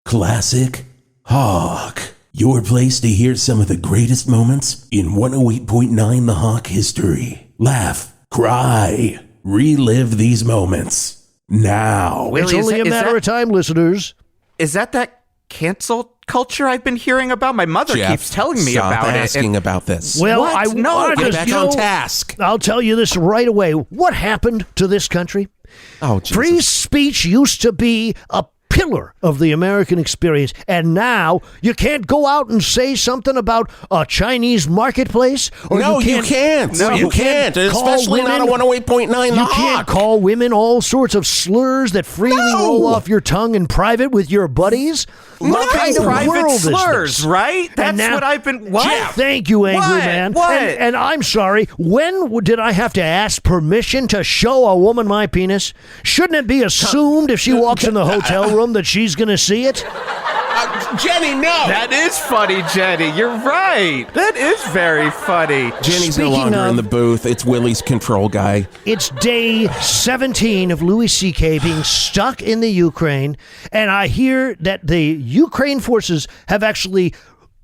Classic Hawk. Your place to hear some of the greatest moments in 108.9 The Hawk history. Laugh, cry, relive these moments. Now. It's only a matter of time, listeners. Is that cancel culture I've been hearing about? My mother keeps telling me about it. Stop asking about this. Well, get back on task. I'll tell you this right away. What happened to this country? Oh, Jesus. Free speech used to be a pillar of the American experience, and now you can't go out and say something about a Chinese marketplace. Or No, you can't. No, you can't. Especially not a 108.9 The You Hawk. can't call women all sorts of slurs that freely roll off your tongue in private with your buddies. What kind of private world slurs, is this? right? That's what I've been... What? Jeff, thank you, angry man. What? And I'm sorry, when did I have to ask permission to show a woman my penis? Shouldn't it be assumed if she walks in the hotel room that she's going to see it? Jenny, no! That is funny, Jenny. You're right. That is very funny. Jenny's no longer in the booth. It's Willy's control guy. It's day 17 of Louis C.K. being stuck in the Ukraine, and I hear that the Ukraine forces have actually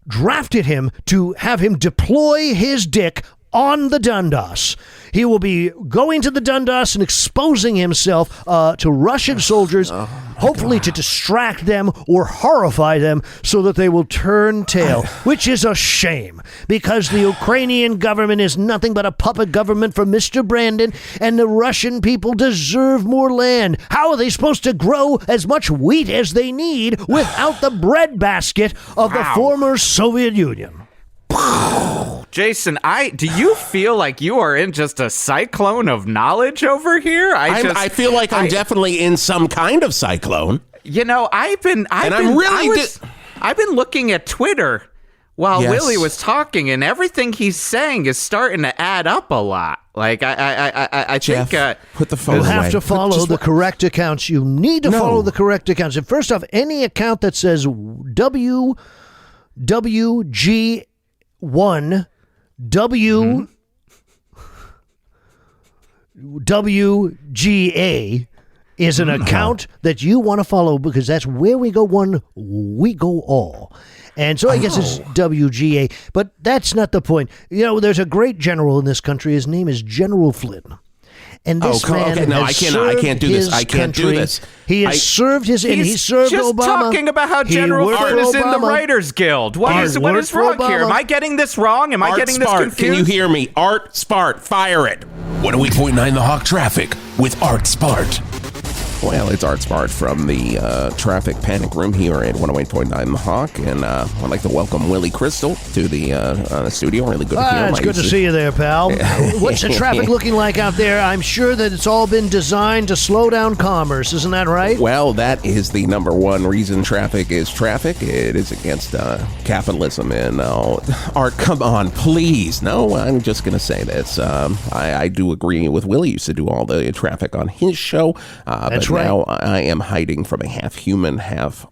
drafted him to have him deploy his dick on the Donbass. He will be going to the Donbass and exposing himself to Russian soldiers, hopefully to distract them or horrify them so that they will turn tail, which is a shame because the Ukrainian government is nothing but a puppet government for Mr. Brandon, and the Russian people deserve more land. How are they supposed to grow as much wheat as they need without the breadbasket of the former Soviet Union? Jason, do you feel like you are in just a cyclone of knowledge over here? I feel like I'm definitely in some kind of cyclone. You know, I've been looking at Twitter while Willy was talking, and everything he's saying is starting to add up a lot. Like I Jeff, think put the phone you away. have to follow the correct accounts. You need to follow the correct accounts. And first off, any account that says WWG1 WGA is an account that you want to follow because that's where we go one, we go all. And so I guess it's WGA, but that's not the point. You know, there's a great general in this country. His name is General Flynn. And this man I can't do this. I can't do this. He has served his, and he served just Obama. Talking about how General Flynn is in the Writers Guild. What is wrong here? Am I getting this wrong? Am I getting this confused? Can you hear me? Art Spart, fire it. 108.9 The Hawk Traffic with Art Spart. Well, it's Art Spart from the Traffic Panic Room here at 108.9 The Hawk, and I'd like to welcome Willy Crystal to the studio. Really good to hear him. It's good to see you there, pal. What's the traffic looking like out there? I'm sure that it's all been designed to slow down commerce. Isn't that right? Well, that is the number one reason traffic is traffic. It is against capitalism. And Art, come on, please. No, I'm just going to say this. I do agree with Willy. Used to do all the traffic on his show. That's right. Now I am hiding from a half human, half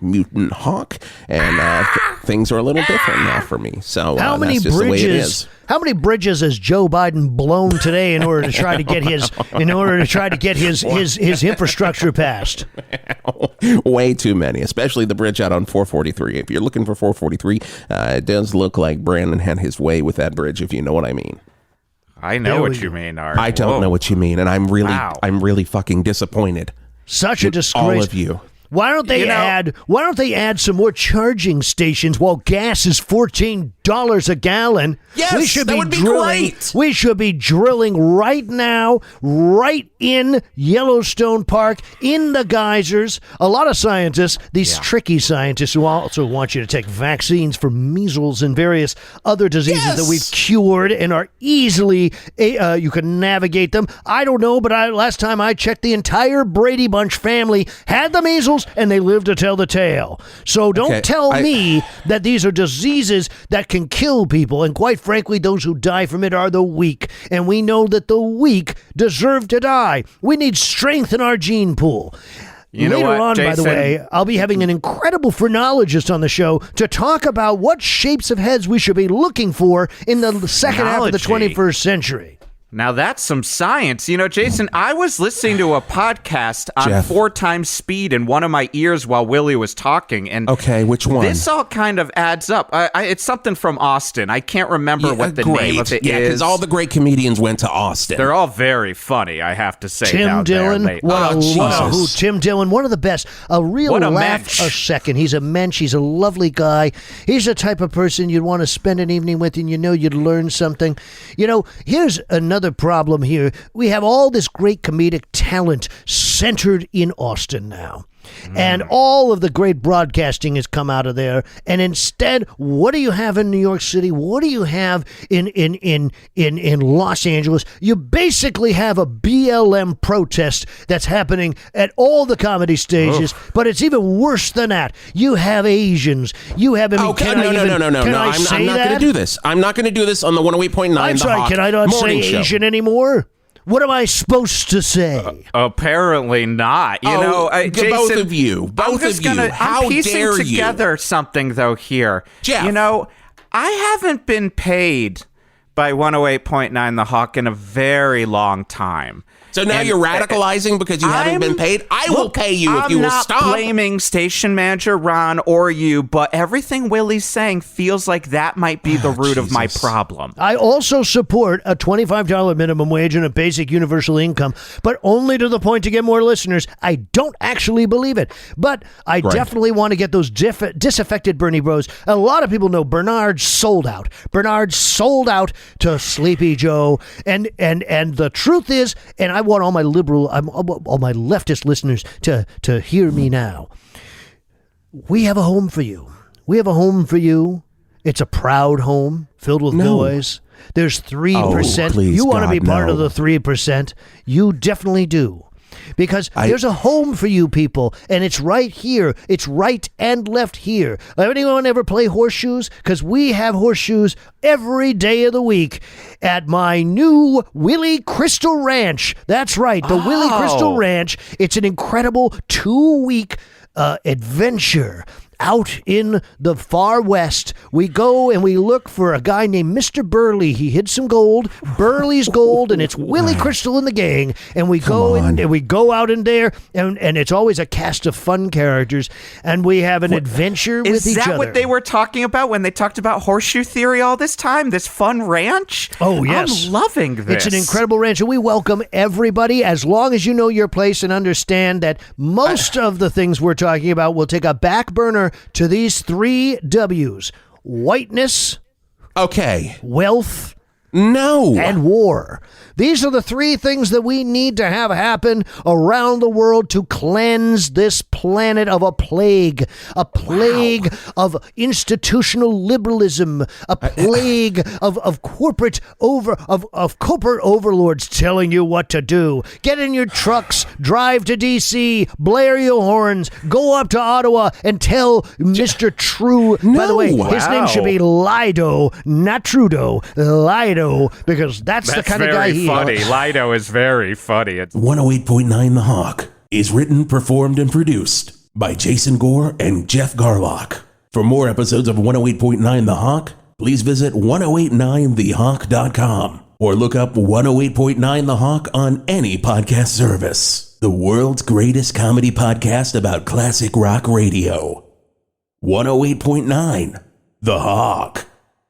mutant hawk, and things are a little different now for me. So that's just the way it is. How many bridges has Joe Biden blown today in order to try to get his infrastructure passed? Way too many, especially the bridge out on 443. If you're looking for 443, it does look like Brandon had his way with that bridge, if you know what I mean. I know what you mean, Art. I don't know what you mean, and I'm really fucking disappointed. Such a disgrace. All of you. Why don't they add some more charging stations while gas is $14 a gallon? Yes, that would be great. We should be drilling right now, right in Yellowstone Park, in the geysers. A lot of scientists, these tricky scientists who also want you to take vaccines for measles and various other diseases that we've cured and are easily, you can navigate them. I don't know, but last time I checked, the entire Brady Bunch family had the measles and they lived to tell the tale. So don't tell me that these are diseases that can kill people. And quite frankly, those who die from it are the weak. And we know that the weak deserve to die. We need strength in our gene pool. Later on, Jason, by the way, I'll be having an incredible phrenologist on the show to talk about what shapes of heads we should be looking for in the second half of the 21st century. Now that's some science. You know, Jason, I was listening to a podcast on Geoff. 4 times speed in one of my ears while Willy was talking. And okay, which one? This all kind of adds up. It's something from Austin. I can't remember what the name of it is. Yeah, because all the great comedians went to Austin. They're all very funny, I have to say. Tim Dillon, Tim Dillon, one of the best. A real What a laugh mensch. a second. He's a mensch. He's a lovely guy. He's the type of person you'd want to spend an evening with, and you know you'd learn something. You know, here's another problem here. We have all this great comedic talent centered in Austin now. And all of the great broadcasting has come out of there. And instead, what do you have in New York City? What do you have in Los Angeles? You basically have a BLM protest that's happening at all the comedy stages. But it's even worse than that. You have Asians. You have. No. I'm not going to do this. I'm not going to do this on the 108.9. I'm sorry. Can I not say Asian anymore? What am I supposed to say? Apparently not. You know, Jason, both of you. How I'm piecing dare you? together something, though, here. Geoff. You know, I haven't been paid by 108.9 The Hawk in a very long time. So now you're radicalizing because you haven't been paid? I will pay you if you will stop. I'm not blaming station manager Ron or you, but everything Willy's saying feels like that might be the root of my problem. I also support a $25 minimum wage and a basic universal income, but only to the point to get more listeners. I don't actually believe it, but I definitely want to get those disaffected Bernie bros. A lot of people know Bernard sold out. Bernard sold out to Sleepy Joe, and the truth is, and I want all my all my leftist listeners to hear me now. We have a home for you. We have a home for you. It's a proud home filled with boys. There's 3%. You want to be part of the 3%. You definitely do. Because there's a home for you people, and it's right here. It's right and left here. Anyone ever play horseshoes? Because we have horseshoes every day of the week at my new Willy Crystal Ranch. That's right, the Willy Crystal Ranch. It's an incredible 2-week adventure. Out in the far west, we go and we look for a guy named Mr. Burley. He hid some gold, Burley's gold, and it's Willy Crystal and the gang. And we go out in there, and it's always a cast of fun characters, and we have an adventure with each other. Is that what they were talking about when they talked about horseshoe theory all this time? This fun ranch? Oh, yes. I'm loving this. It's an incredible ranch, and we welcome everybody as long as you know your place and understand that most of the things we're talking about will take a back burner to these 3 W's: whiteness, wealth, and war. These are the 3 things that we need to have happen around the world to cleanse this planet of a plague of institutional liberalism, a plague of corporate overlords telling you what to do. Get in your trucks, drive to D.C., blare your horns, go up to Ottawa, and tell Mr. True. By the way, his name should be Lido, not Trudeau. Lido, because that's the kind of guy he is. Funny. Lido is very funny. 108.9 The Hawk is written, performed, and produced by Jason Gore and Geoff Garlock. For more episodes of 108.9 The Hawk, please visit 1089thehawk.com or look up 108.9 The Hawk on any podcast service. The world's greatest comedy podcast about classic rock radio. 108.9 The Hawk.